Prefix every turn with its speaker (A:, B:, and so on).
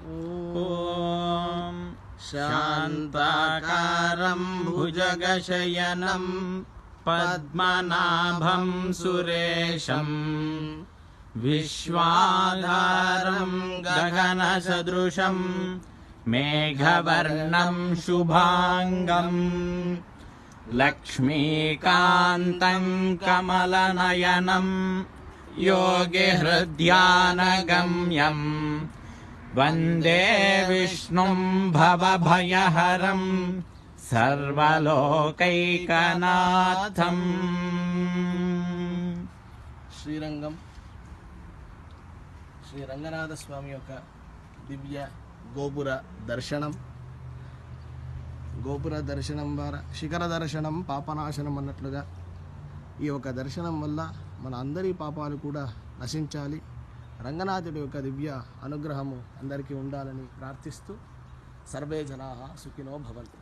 A: ఓం శాంతాకారం భుజగశయనం పద్మనాభం సురేశం విశ్వాధారం గగనసదృశం మేఘవర్ణం శుభాంగం లక్ష్మీకాంతం కమలనయనం యోగిహృద్యానగమ్యం వందే విష్ణుం భవభయహరం సర్వలోకైకనాథం.
B: శ్రీరంగం శ్రీ రంగనాథ స్వామి యొక్క దివ్య గోపుర దర్శనం ద్వారా శిఖర దర్శనం పాపనాశనం అన్నట్లుగా ఈ యొక్క దర్శనం వల్ల మన అందరి పాపాలు కూడా నశించాలి, రంగనాథుడి యొక్క దివ్య అనుగ్రహము అందరికీ ఉండాలని ప్రార్థిస్తూ సర్వే జనాః సుఖినో భవంతు.